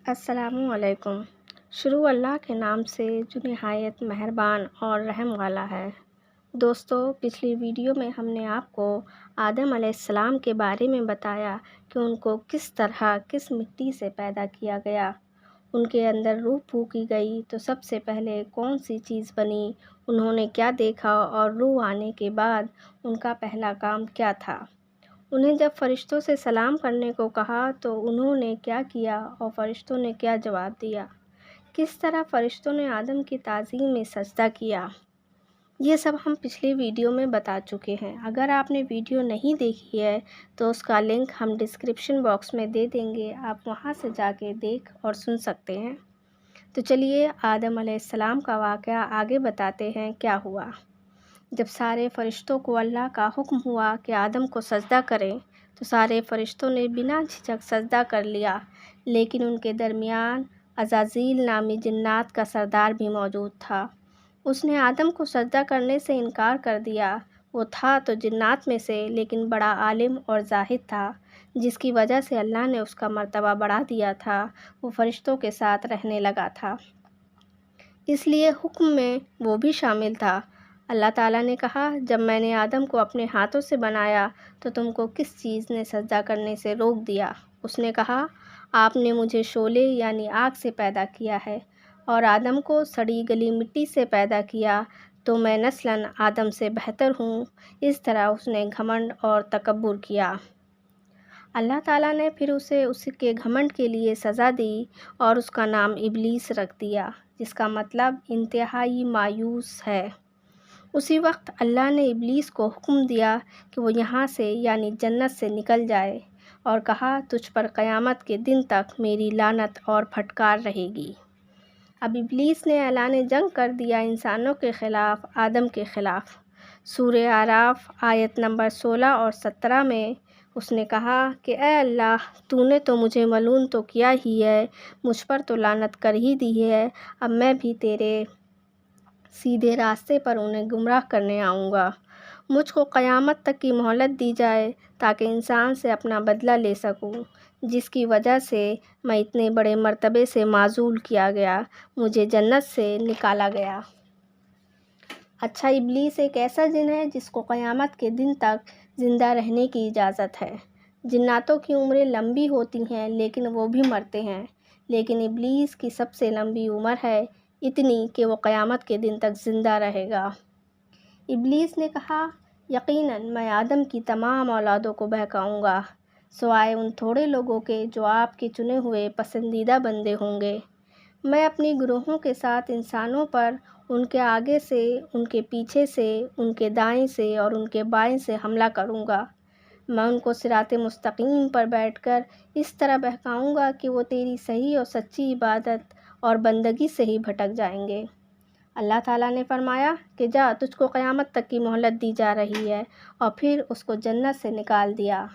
السلام علیکم۔ شروع اللہ کے نام سے جو نہایت مہربان اور رحم والا ہے۔ دوستو، پچھلی ویڈیو میں ہم نے آپ کو آدم علیہ السلام کے بارے میں بتایا کہ ان کو کس طرح کس مٹی سے پیدا کیا گیا، ان کے اندر روح پھونکی گئی تو سب سے پہلے کون سی چیز بنی، انہوں نے کیا دیکھا اور روح آنے کے بعد ان کا پہلا کام کیا تھا۔ انہیں جب فرشتوں سے سلام کرنے کو کہا تو انہوں نے کیا کیا اور فرشتوں نے کیا جواب دیا، کس طرح فرشتوں نے آدم کی تعظیم میں سجدہ کیا، یہ سب ہم پچھلی ویڈیو میں بتا چکے ہیں۔ اگر آپ نے ویڈیو نہیں دیکھی ہے تو اس کا لنک ہم ڈسکرپشن باکس میں دے دیں گے، آپ وہاں سے جا کے دیکھ اور سن سکتے ہیں۔ تو چلیے آدم علیہ السلام کا واقعہ آگے بتاتے ہیں کیا ہوا۔ جب سارے فرشتوں کو اللہ کا حکم ہوا کہ آدم کو سجدہ کریں تو سارے فرشتوں نے بنا جھجک سجدہ کر لیا، لیکن ان کے درمیان عزازیل نامی جنات کا سردار بھی موجود تھا۔ اس نے آدم کو سجدہ کرنے سے انکار کر دیا۔ وہ تھا تو جنات میں سے لیکن بڑا عالم اور زاہد تھا، جس کی وجہ سے اللہ نے اس کا مرتبہ بڑھا دیا تھا، وہ فرشتوں کے ساتھ رہنے لگا تھا، اس لیے حکم میں وہ بھی شامل تھا۔ اللہ تعالیٰ نے کہا، جب میں نے آدم کو اپنے ہاتھوں سے بنایا تو تم کو کس چیز نے سجدہ کرنے سے روک دیا؟ اس نے کہا، آپ نے مجھے شعلے یعنی آگ سے پیدا کیا ہے اور آدم کو سڑی گلی مٹی سے پیدا کیا، تو میں نسلاً آدم سے بہتر ہوں۔ اس طرح اس نے گھمنڈ اور تکبر کیا۔ اللہ تعالیٰ نے پھر اسے اس کے گھمنڈ کے لیے سزا دی اور اس کا نام ابلیس رکھ دیا، جس کا مطلب انتہائی مایوس ہے۔ اسی وقت اللہ نے ابلیس کو حکم دیا کہ وہ یہاں سے یعنی جنت سے نکل جائے اور کہا، تجھ پر قیامت کے دن تک میری لعنت اور پھٹکار رہے گی۔ اب ابلیس نے اعلان جنگ کر دیا انسانوں کے خلاف، آدم کے خلاف۔ سورہ اعراف آیت نمبر 16 اور 17 میں اس نے کہا کہ اے اللہ، تو نے تو مجھے ملعون تو کیا ہی ہے، مجھ پر تو لعنت کر ہی دی ہے، اب میں بھی تیرے سیدھے راستے پر انہیں گمراہ کرنے آؤں گا۔ مجھ کو قیامت تک کی مہلت دی جائے تاکہ انسان سے اپنا بدلہ لے سکوں، جس کی وجہ سے میں اتنے بڑے مرتبے سے معزول کیا گیا، مجھے جنت سے نکالا گیا۔ اچھا، ابلیس ایک ایسا جن ہے جس کو قیامت کے دن تک زندہ رہنے کی اجازت ہے۔ جناتوں کی عمریں لمبی ہوتی ہیں لیکن وہ بھی مرتے ہیں، لیکن ابلیس کی سب سے لمبی عمر ہے، اتنی کہ وہ قیامت کے دن تک زندہ رہے گا۔ ابلیس نے کہا، یقیناً میں آدم کی تمام اولادوں کو بہکاؤں گا، سوائے ان تھوڑے لوگوں کے جو آپ کے چنے ہوئے پسندیدہ بندے ہوں گے۔ میں اپنی گروہوں کے ساتھ انسانوں پر ان کے آگے سے، ان کے پیچھے سے، ان کے دائیں سے اور ان کے بائیں سے حملہ کروں گا۔ میں ان کو صراط مستقیم پر بیٹھ کر اس طرح بہکاؤں گا کہ وہ تیری صحیح اور سچی عبادت اور بندگی سے ہی بھٹک جائیں گے۔ اللہ تعالیٰ نے فرمایا کہ جا، تجھ کو قیامت تک کی مہلت دی جا رہی ہے، اور پھر اس کو جنت سے نکال دیا۔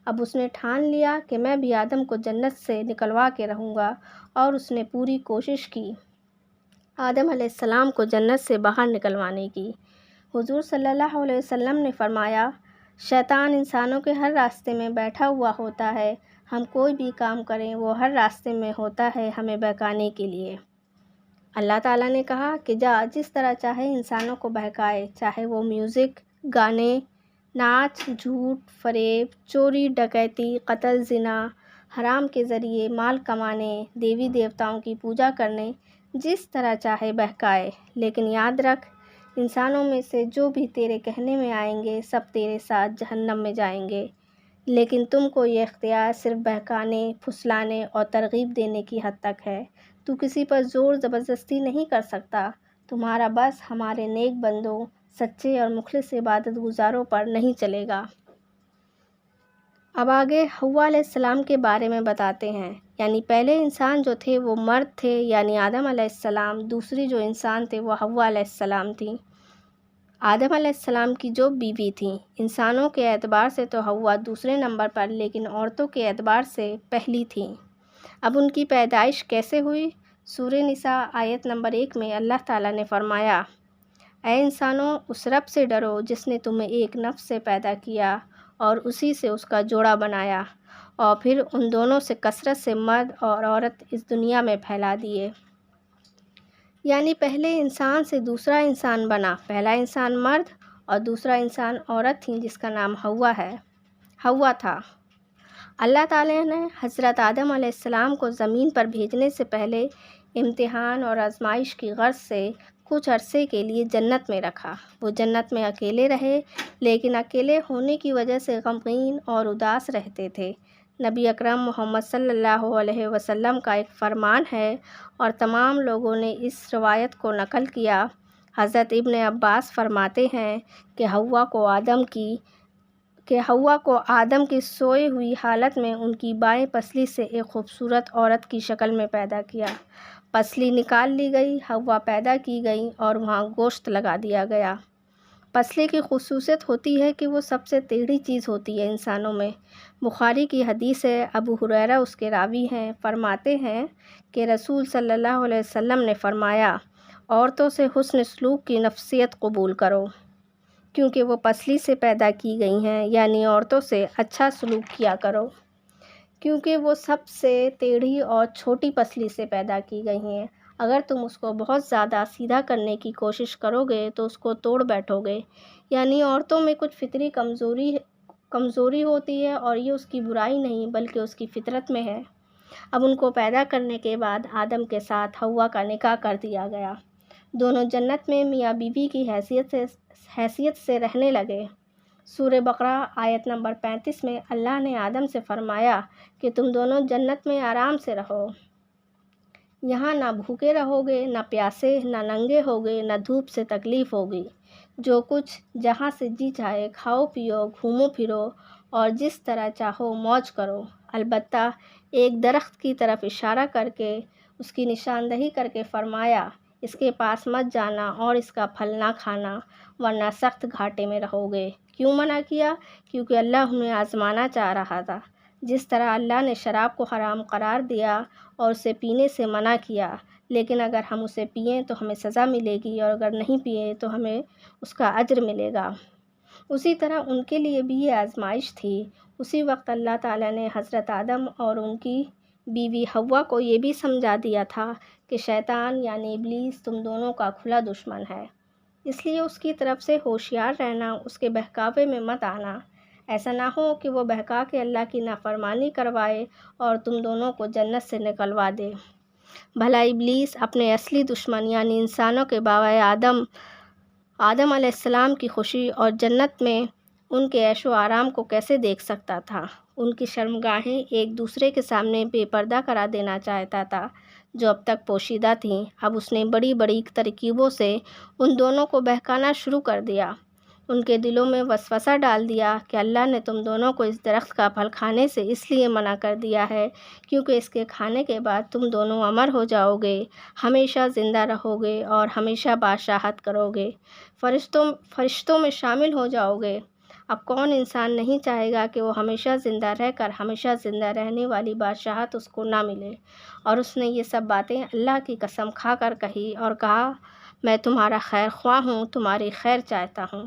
اب اس نے ٹھان لیا کہ میں بھی آدم کو جنت سے نکلوا کے رہوں گا، اور اس نے پوری کوشش کی آدم علیہ السلام کو جنت سے باہر نکلوانے کی۔ حضور صلی اللہ علیہ وسلم نے فرمایا، شیطان انسانوں کے ہر راستے میں بیٹھا ہوا ہوتا ہے، ہم کوئی بھی کام کریں وہ ہر راستے میں ہوتا ہے ہمیں بہکانے کے لیے۔ اللہ تعالیٰ نے کہا کہ جا، جس طرح چاہے انسانوں کو بہکائے، چاہے وہ میوزک، گانے، ناچ، جھوٹ، فریب، چوری، ڈکیتی، قتل، زنا، حرام کے ذریعے مال کمانے، دیوی دیوتاؤں کی پوجا کرنے، جس طرح چاہے بہکائے، لیکن یاد رکھ، انسانوں میں سے جو بھی تیرے کہنے میں آئیں گے سب تیرے ساتھ جہنم میں جائیں گے، لیکن تم کو یہ اختیار صرف بہکانے، پھسلانے اور ترغیب دینے کی حد تک ہے، تو کسی پر زور زبردستی نہیں کر سکتا، تمہارا بس ہمارے نیک بندوں، سچے اور مخلص عبادت گزاروں پر نہیں چلے گا۔ اب آگے حوا علیہ السلام کے بارے میں بتاتے ہیں، یعنی پہلے انسان جو تھے وہ مرد تھے یعنی آدم علیہ السلام، دوسری جو انسان تھے وہ حوا علیہ السلام تھیں۔ آدم علیہ السلام کی جو بیوی تھیں، انسانوں کے اعتبار سے تو حوا دوسرے نمبر پر لیکن عورتوں کے اعتبار سے پہلی تھیں۔ اب ان کی پیدائش کیسے ہوئی؟ سورہ نساء آیت نمبر 1 میں اللہ تعالیٰ نے فرمایا، اے انسانوں، اس رب سے ڈرو جس نے تمہیں ایک نفس سے پیدا کیا اور اسی سے اس کا جوڑا بنایا، اور پھر ان دونوں سے کثرت سے مرد اور عورت اس دنیا میں پھیلا دیے۔ یعنی پہلے انسان سے دوسرا انسان بنا، پہلا انسان مرد اور دوسرا انسان عورت تھی جس کا نام حوا تھا۔ اللہ تعالیٰ نے حضرت آدم علیہ السلام کو زمین پر بھیجنے سے پہلے امتحان اور آزمائش کی غرض سے کچھ عرصے کے لیے جنت میں رکھا۔ وہ جنت میں اکیلے رہے، لیکن اکیلے ہونے کی وجہ سے غمگین اور اداس رہتے تھے۔ نبی اکرم محمد صلی اللہ علیہ وسلم کا ایک فرمان ہے اور تمام لوگوں نے اس روایت کو نقل کیا۔ حضرت ابن عباس فرماتے ہیں کہ حوا کو آدم کی سوئی ہوئی حالت میں ان کی بائیں پسلی سے ایک خوبصورت عورت کی شکل میں پیدا کیا۔ پسلی نکال لی گئی، حوا پیدا کی گئی اور وہاں گوشت لگا دیا گیا۔ پسلی کی خصوصیت ہوتی ہے کہ وہ سب سے ٹیڑھی چیز ہوتی ہے انسانوں میں۔ بخاری کی حدیث ہے، ابو ہریرہ اس کے راوی ہیں، فرماتے ہیں کہ رسول صلی اللہ علیہ وسلم نے فرمایا، عورتوں سے حسن سلوک کی نفسیت قبول کرو، کیونکہ وہ پسلی سے پیدا کی گئی ہیں، یعنی عورتوں سے اچھا سلوک کیا کرو، کیونکہ وہ سب سے ٹیڑھی اور چھوٹی پسلی سے پیدا کی گئی ہیں۔ اگر تم اس کو بہت زیادہ سیدھا کرنے کی کوشش کرو گے تو اس کو توڑ بیٹھو گے۔ یعنی عورتوں میں کچھ فطری کمزوری ہوتی ہے اور یہ اس کی برائی نہیں بلکہ اس کی فطرت میں ہے۔ اب ان کو پیدا کرنے کے بعد آدم کے ساتھ حوا کا نکاح کر دیا گیا۔ دونوں جنت میں میاں بیوی کی حیثیت سے رہنے لگے۔ سورہ بقرہ آیت نمبر 35 میں اللہ نے آدم سے فرمایا کہ تم دونوں جنت میں آرام سے رہو، یہاں نہ بھوکے رہو گے، نہ پیاسے، نہ ننگے ہوگے، نہ دھوپ سے تکلیف ہوگی۔ جو کچھ جہاں سے جی چاہے کھاؤ پیو، گھومو پھرو اور جس طرح چاہو موج کرو۔ البتہ ایک درخت کی طرف اشارہ کر کے اس کی نشاندہی کر کے فرمایا، اس کے پاس مت جانا اور اس کا پھل نہ کھانا ورنہ سخت گھاٹے میں رہو گے۔ کیوں منع کیا؟ کیونکہ اللہ انہیں آزمانا چاہ رہا تھا۔ جس طرح اللہ نے شراب کو حرام قرار دیا اور اسے پینے سے منع کیا، لیکن اگر ہم اسے پئیں تو ہمیں سزا ملے گی اور اگر نہیں پئیں تو ہمیں اس کا اجر ملے گا، اسی طرح ان کے لیے بھی یہ آزمائش تھی۔ اسی وقت اللہ تعالیٰ نے حضرت آدم اور ان کی بیوی حوا کو یہ بھی سمجھا دیا تھا کہ شیطان یعنی ابلیس تم دونوں کا کھلا دشمن ہے، اس لیے اس کی طرف سے ہوشیار رہنا، اس کے بہکاوے میں مت آنا، ایسا نہ ہو کہ وہ بہکا کے اللہ کی نافرمانی کروائے اور تم دونوں کو جنت سے نکلوا دے۔ بھلا ابلیس اپنے اصلی دشمن یعنی انسانوں کے بابا آدم علیہ السلام کی خوشی اور جنت میں ان کے عیش و آرام کو کیسے دیکھ سکتا تھا؟ ان کی شرمگاہیں ایک دوسرے کے سامنے بے پردہ کرا دینا چاہتا تھا جو اب تک پوشیدہ تھیں۔ اب اس نے بڑی بڑی ترکیبوں سے ان دونوں کو بہکانا شروع کر دیا۔ ان کے دلوں میں وسوسہ ڈال دیا کہ اللہ نے تم دونوں کو اس درخت کا پھل کھانے سے اس لیے منع کر دیا ہے کیونکہ اس کے کھانے کے بعد تم دونوں امر ہو جاؤ گے، ہمیشہ زندہ رہو گے اور ہمیشہ بادشاہت کرو گے، فرشتوں میں شامل ہو جاؤ گے۔ اب کون انسان نہیں چاہے گا کہ وہ ہمیشہ زندہ رہ کر ہمیشہ زندہ رہنے والی بادشاہت اس کو نہ ملے؟ اور اس نے یہ سب باتیں اللہ کی قسم کھا کر کہی اور کہا، میں تمہارا خیر خواہ ہوں، تمہاری خیر چاہتا ہوں۔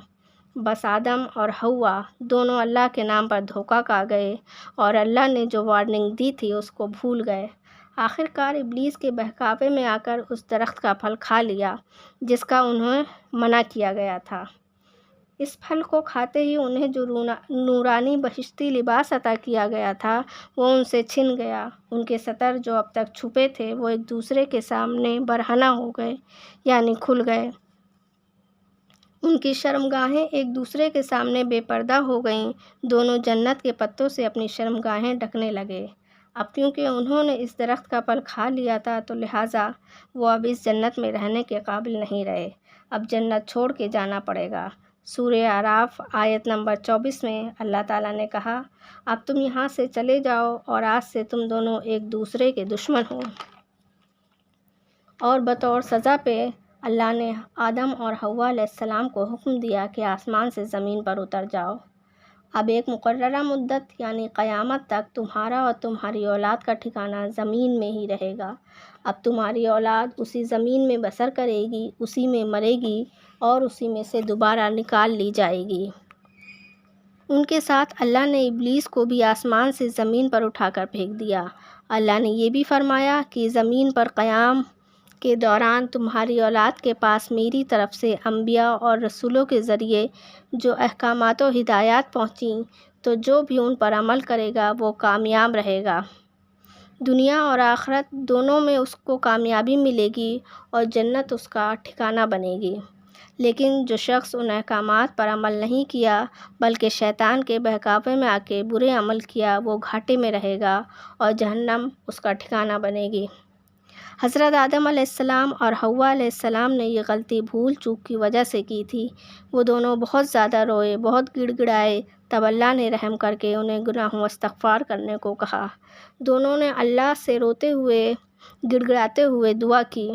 بس آدم اور حوا دونوں اللہ کے نام پر دھوکہ کھا گئے اور اللہ نے جو وارننگ دی تھی اس کو بھول گئے۔ آخر کار ابلیس کے بہکاوے میں آ کر اس درخت کا پھل کھا لیا جس کا انہیں منع کیا گیا تھا۔ اس پھل کو کھاتے ہی انہیں جو نورانی بہشتی لباس عطا کیا گیا تھا وہ ان سے چھن گیا۔ ان کے ستر جو اب تک چھپے تھے وہ ایک دوسرے کے سامنے برہنہ ہو گئے، یعنی کھل گئے۔ ان کی شرمگاہیں ایک دوسرے کے سامنے بے پردہ ہو گئیں۔ دونوں جنت کے پتوں سے اپنی شرمگاہیں ڈھکنے لگے۔ اب کیونکہ انہوں نے اس درخت کا پھل کھا لیا تھا تو لہٰذا وہ اب اس جنت میں رہنے کے قابل نہیں رہے، اب جنت چھوڑ کے جانا پڑے گا۔ سورہ اعراف آیت نمبر 24 میں اللہ تعالیٰ نے کہا، اب تم یہاں سے چلے جاؤ اور آج سے تم دونوں ایک دوسرے کے دشمن ہو۔ اور بطور سزا پہ اللہ نے آدم اور حوا علیہ السلام کو حکم دیا کہ آسمان سے زمین پر اتر جاؤ۔ اب ایک مقررہ مدت یعنی قیامت تک تمہارا اور تمہاری اولاد کا ٹھکانہ زمین میں ہی رہے گا۔ اب تمہاری اولاد اسی زمین میں بسر کرے گی، اسی میں مرے گی اور اسی میں سے دوبارہ نکال لی جائے گی۔ ان کے ساتھ اللہ نے ابلیس کو بھی آسمان سے زمین پر اٹھا کر پھینک دیا۔ اللہ نے یہ بھی فرمایا کہ زمین پر قیام کے دوران تمہاری اولاد کے پاس میری طرف سے انبیاء اور رسولوں کے ذریعے جو احکامات و ہدایات پہنچیں تو جو بھی ان پر عمل کرے گا وہ کامیاب رہے گا۔ دنیا اور آخرت دونوں میں اس کو کامیابی ملے گی اور جنت اس کا ٹھکانہ بنے گی۔ لیکن جو شخص ان احکامات پر عمل نہیں کیا بلکہ شیطان کے بہکاوے میں آ کے برے عمل کیا وہ گھاٹے میں رہے گا اور جہنم اس کا ٹھکانہ بنے گی۔ حضرت آدم علیہ السلام اور حوا علیہ السلام نے یہ غلطی بھول چوک کی وجہ سے کی تھی۔ وہ دونوں بہت زیادہ روئے، بہت گڑ گڑائے، تب اللہ نے رحم کر کے انہیں گناہوں استغفار کرنے کو کہا۔ دونوں نے اللہ سے روتے ہوئے، گڑ گڑاتے ہوئے دعا کی۔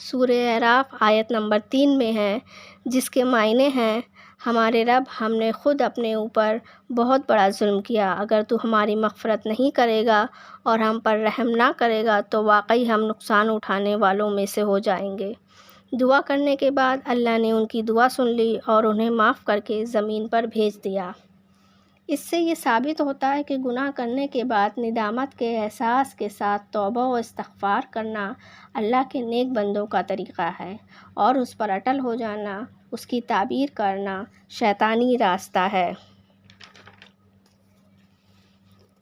سورہ اعراف آیت نمبر 3 میں ہے، جس کے معنی ہیں: ہمارے رب، ہم نے خود اپنے اوپر بہت بڑا ظلم کیا۔ اگر تو ہماری مغفرت نہیں کرے گا اور ہم پر رحم نہ کرے گا تو واقعی ہم نقصان اٹھانے والوں میں سے ہو جائیں گے۔ دعا کرنے کے بعد اللہ نے ان کی دعا سن لی اور انہیں معاف کر کے زمین پر بھیج دیا۔ اس سے یہ ثابت ہوتا ہے کہ گناہ کرنے کے بعد ندامت کے احساس کے ساتھ توبہ و استغفار کرنا اللہ کے نیک بندوں کا طریقہ ہے، اور اس پر اٹل ہو جانا، اس کی تعبیر کرنا شیطانی راستہ ہے۔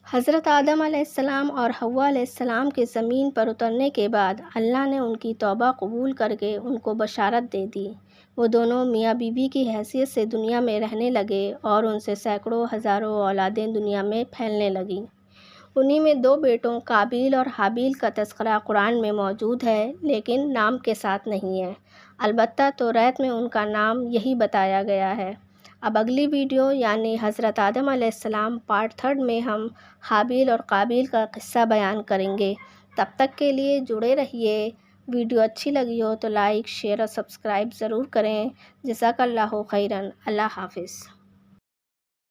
حضرت آدم علیہ السلام اور حوا علیہ السلام کے زمین پر اترنے کے بعد اللہ نے ان کی توبہ قبول کر کے ان کو بشارت دے دی۔ وہ دونوں میاں بیوی کی حیثیت سے دنیا میں رہنے لگے اور ان سے سینکڑوں ہزاروں اولادیں دنیا میں پھیلنے لگیں۔ انہی میں 2 بیٹوں قابیل اور حابیل کا تذکرہ قرآن میں موجود ہے، لیکن نام کے ساتھ نہیں ہے۔ البتہ توریت میں ان کا نام یہی بتایا گیا ہے۔ اب اگلی ویڈیو یعنی حضرت آدم علیہ السلام پارٹ 3 میں ہم حابیل اور قابیل کا قصہ بیان کریں گے۔ تب تک کے لیے جڑے رہیے۔ ویڈیو اچھی لگی ہو تو لائک، شیئر اور سبسکرائب ضرور کریں۔ جزاک اللہ خیراً۔ اللہ حافظ۔